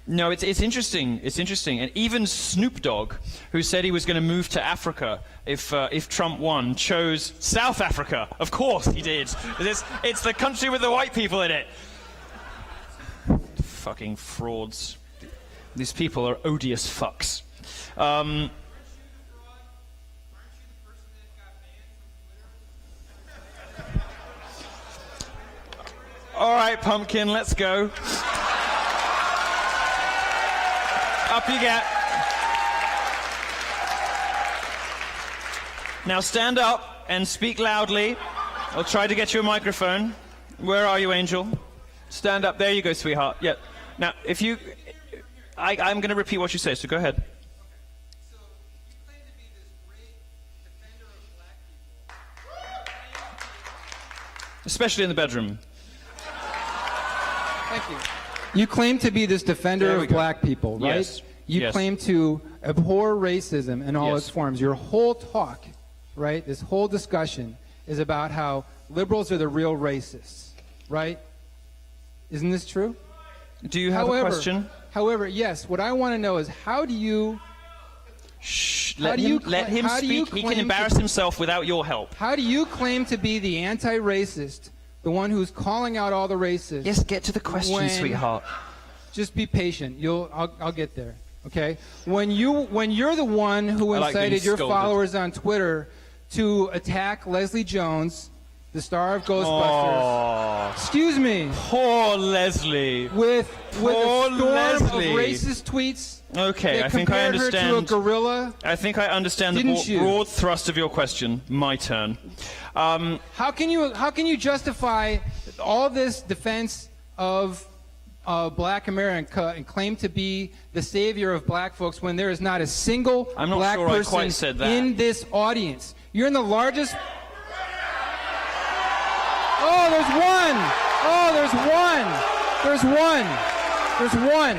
No, it's interesting. It's interesting. And even Snoop Dogg, who said he was going to move to Africa if Trump won, chose South Africa. Of course he did. It's the country with the white people in it. Fucking frauds. These people are odious fucks. All right, Pumpkin, let's go. Up you get. Now stand up and speak loudly. I'll try to get you a microphone. Where are you, Angel? Stand up. There you go, sweetheart. Yeah. Now, if you... I'm going to repeat what you say, so go ahead. So, you claim to be this great defender of black people. Especially in the bedroom. Thank you. You claim to be this defender of black people, right? Yes. You claim to abhor racism in all its forms. Your whole talk, right, this whole discussion is about how liberals are the real racists, right? Isn't this true? Do you have a question? However, yes, what I want to know is how do you... Shh, let him speak. He can embarrass himself without your help. How do you claim to be the anti-racist, the one who's calling out all the racists? Yes, get to the question, sweetheart. Just be patient. I'll get there. Okay? When you're the one who incited your followers on Twitter to attack Leslie Jones, the star of Ghostbusters. Oh. Excuse me. Poor Leslie. With a storm of racist tweets. Okay, I think I understand. Her to a gorilla. I think I understand the broad thrust of your question. My turn. How can you justify all this defense of Black America and claim to be the savior of black folks when there is not a single black person in this audience? You're in the largest... Oh, there's one! Oh, there's one!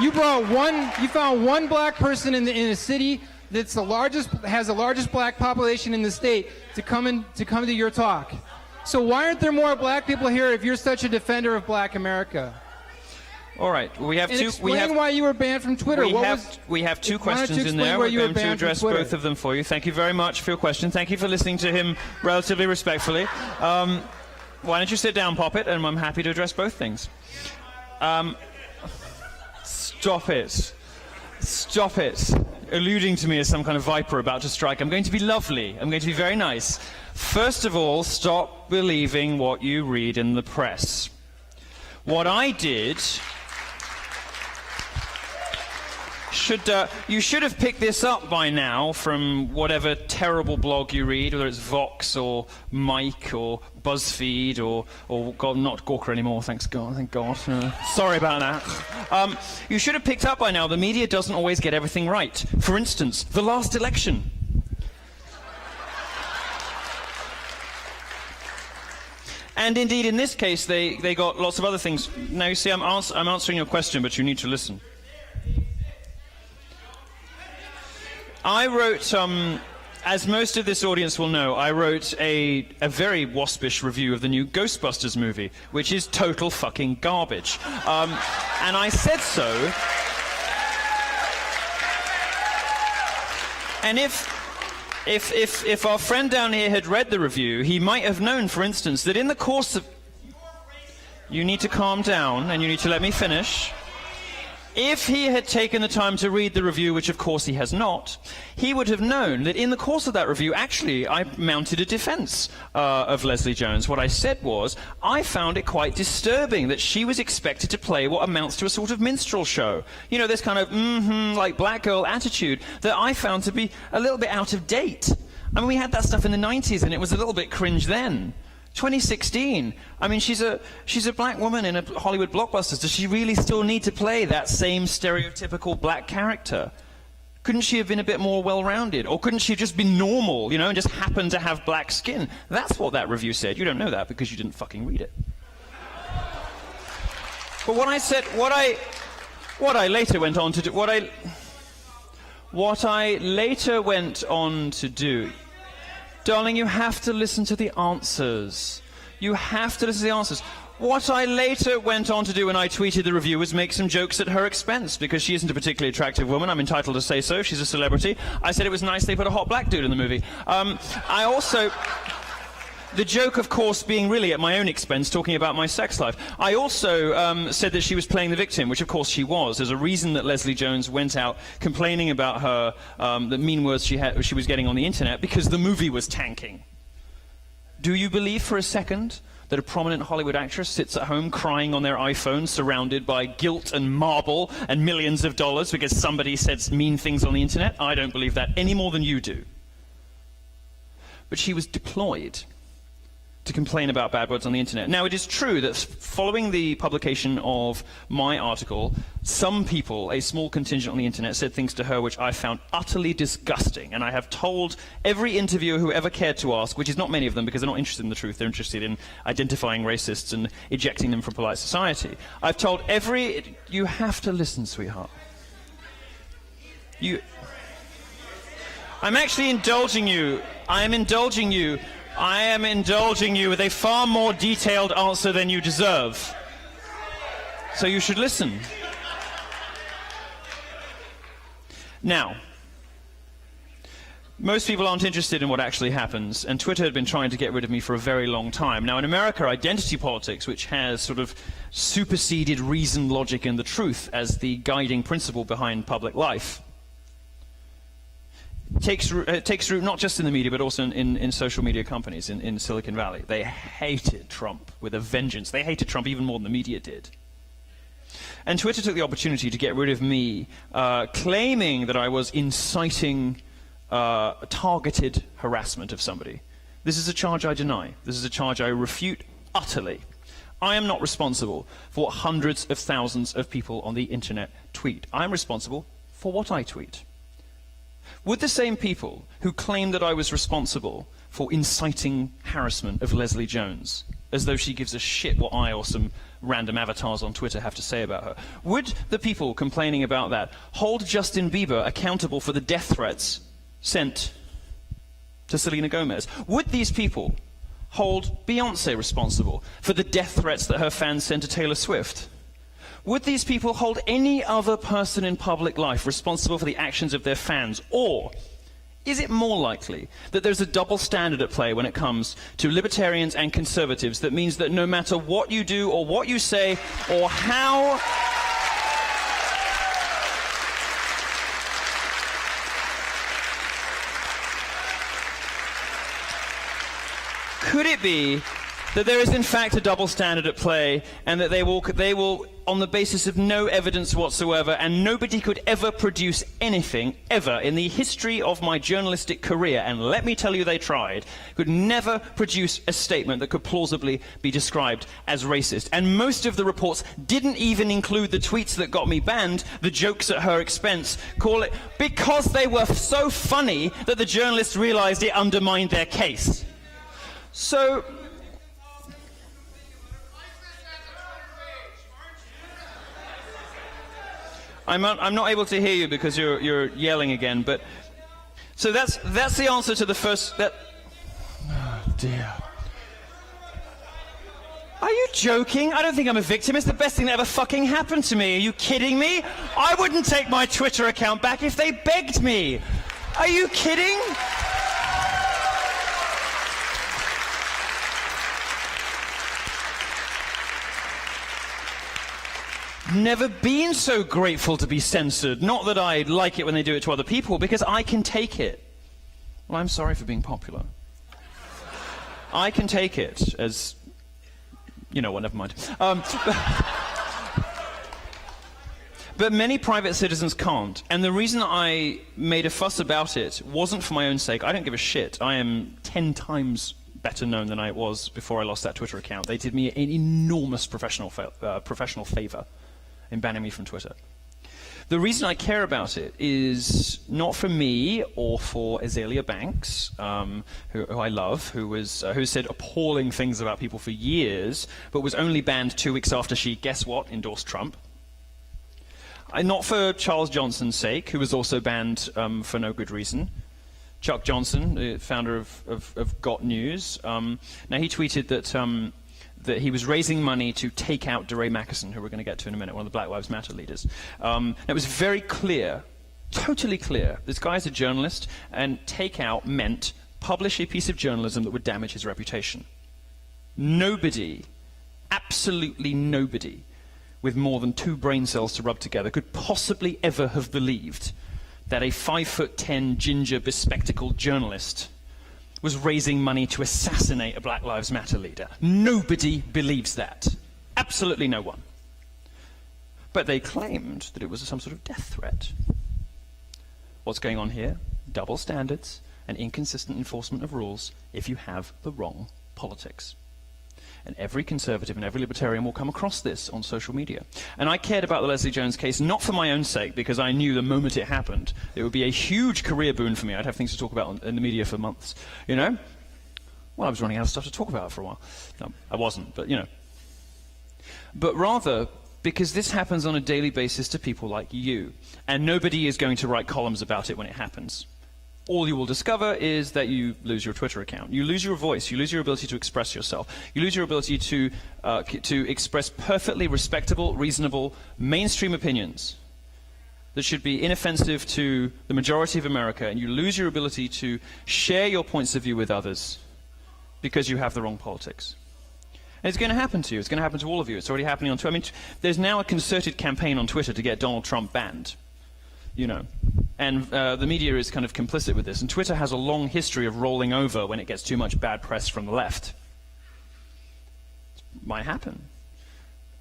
You brought one. You found one black person in a city that's has the largest black population in the state to come to your talk. So why aren't there more black people here if you're such a defender of Black America? All right, we have two. Explain why you were banned from Twitter. We have two questions in there. We're going to address both of them for you. Thank you very much for your question. Thank you for listening to him relatively respectfully. Why don't you sit down, Poppet, and I'm happy to address both things. Stop it. Stop it. Alluding to me as some kind of viper about to strike. I'm going to be lovely. I'm going to be very nice. First of all, stop believing what you read in the press. What I did... you should have picked this up by now from whatever terrible blog you read, whether it's Vox or Mike or BuzzFeed or God, not Gawker anymore, thank God. Sorry about that. You should have picked up by now the media doesn't always get everything right. For instance, the last election. And indeed, in this case, they got lots of other things. Now, you see, I'm answering your question, but you need to listen. I wrote, as most of this audience will know, I wrote a very waspish review of the new Ghostbusters movie, which is total fucking garbage. And I said so. And if our friend down here had read the review, he might have known, for instance, that in the course of... You need to calm down, and you need to let me finish. If he had taken the time to read the review, which of course he has not, he would have known that in the course of that review, actually, I mounted a defense of Leslie Jones. What I said was, I found it quite disturbing that she was expected to play what amounts to a sort of minstrel show. You know, this kind of, like black girl attitude that I found to be a little bit out of date. I mean, we had that stuff in the 90s, and it was a little bit cringe then. 2016. I mean, she's a black woman in a Hollywood blockbuster. Does she really still need to play that same stereotypical black character? Couldn't she have been a bit more well-rounded? Or couldn't she have just been normal, you know, and just happen to have black skin? That's what that review said. You don't know that because you didn't fucking read it. But what I said, what I later went on to do, what I later went on to do, darling, you have to listen to the answers. You have to listen to the answers. What I later went on to do when I tweeted the review was make some jokes at her expense, because she isn't a particularly attractive woman. I'm entitled to say so. She's a celebrity. I said it was nice they put a hot black dude in the movie. I also... The joke, of course, being really at my own expense, talking about my sex life. I also said that she was playing the victim, which of course she was. There's a reason that Leslie Jones went out complaining about her, the mean words she was getting on the internet, because the movie was tanking. Do you believe for a second that a prominent Hollywood actress sits at home crying on their iPhone, surrounded by guilt and marble and millions of dollars because somebody said mean things on the internet? I don't believe that any more than you do. But she was deployed to complain about bad words on the internet. Now, it is true that following the publication of my article, some people, a small contingent on the internet, said things to her which I found utterly disgusting. And I have told every interviewer who ever cared to ask, which is not many of them because they're not interested in the truth, they're interested in identifying racists and ejecting them from polite society. I've told every... You have to listen, sweetheart. I'm actually indulging you. I am indulging you. I am indulging you with a far more detailed answer than you deserve. So you should listen. Now, most people aren't interested in what actually happens, and Twitter had been trying to get rid of me for a very long time. Now, in America, identity politics, which has sort of superseded reason, logic, and the truth as the guiding principle behind public life, takes root not just in the media, but also in social media companies in Silicon Valley. They hated Trump with a vengeance. They hated Trump even more than the media did. And Twitter took the opportunity to get rid of me, claiming that I was inciting targeted harassment of somebody. This is a charge I deny. This is a charge I refute utterly. I am not responsible for what hundreds of thousands of people on the internet tweet. I am responsible for what I tweet. Would the same people who claim that I was responsible for inciting harassment of Leslie Jones, as though she gives a shit what I or some random avatars on Twitter have to say about her, would the people complaining about that hold Justin Bieber accountable for the death threats sent to Selena Gomez? Would these people hold Beyoncé responsible for the death threats that her fans sent to Taylor Swift? Would these people hold any other person in public life responsible for the actions of their fans? Or is it more likely that there's a double standard at play when it comes to libertarians and conservatives that means that no matter what you do or what you say or how... Could it be that there is in fact a double standard at play, and that they will, on the basis of no evidence whatsoever, and nobody could ever produce anything, ever, in the history of my journalistic career, and let me tell you they tried, could never produce a statement that could plausibly be described as racist. And most of the reports didn't even include the tweets that got me banned, the jokes at her expense, call it, because they were so funny that the journalists realized it undermined their case. So... I'm not able to hear you because you're yelling again, but... So that's the answer to the first... Oh, dear. Are you joking? I don't think I'm a victim. It's the best thing that ever fucking happened to me. Are you kidding me? I wouldn't take my Twitter account back if they begged me. Are you kidding? Never been so grateful to be censored. Not that I like it when they do it to other people, because I can take it. Well, I'm sorry for being popular. I can take it as... You know what, never mind. But many private citizens can't. And the reason I made a fuss about it wasn't for my own sake. I don't give a shit. I am 10 times better known than I was before I lost that Twitter account. They did me an enormous professional favor in banning me from Twitter. The reason I care about it is not for me or for Azalea Banks, who I love, who said appalling things about people for years, but was only banned 2 weeks after she, guess what, endorsed Trump. Not for Charles Johnson's sake, who was also banned for no good reason. Chuck Johnson, the founder of Got News, now he tweeted that that he was raising money to take out DeRay Mackison, who we're going to get to in a minute, one of the Black Lives Matter leaders. It was very clear, totally clear. This guy's a journalist, and take out meant publish a piece of journalism that would damage his reputation. Nobody, absolutely nobody, with more than 2 brain cells to rub together could possibly ever have believed that a 5'10" ginger bespectacled journalist was raising money to assassinate a Black Lives Matter leader. Nobody believes that. Absolutely no one. But they claimed that it was some sort of death threat. What's going on here? Double standards and inconsistent enforcement of rules if you have the wrong politics. And every conservative and every libertarian will come across this on social media. And I cared about the Leslie Jones case not for my own sake, because I knew the moment it happened, it would be a huge career boon for me. I'd have things to talk about in the media for months, you know? Well, I was running out of stuff to talk about for a while. No, I wasn't, but, you know. But rather, because this happens on a daily basis to people like you, and nobody is going to write columns about it when it happens. All you will discover is that you lose your Twitter account. You lose your voice. You lose your ability to express yourself. You lose your ability to express perfectly respectable, reasonable, mainstream opinions that should be inoffensive to the majority of America, and you lose your ability to share your points of view with others because you have the wrong politics. And it's going to happen to you. It's going to happen to all of you. It's already happening on Twitter. I mean, there's now a concerted campaign on Twitter to get Donald Trump banned. You know, and the media is kind of complicit with this, and Twitter has a long history of rolling over when it gets too much bad press from the left. It might happen.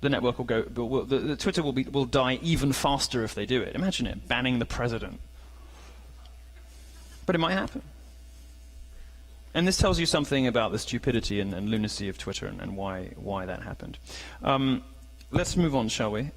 The network will go. The Twitter will die even faster if they do it. Imagine it, banning the president. But it might happen. And this tells you something about the stupidity and lunacy of Twitter and why that happened. Let's move on, shall we?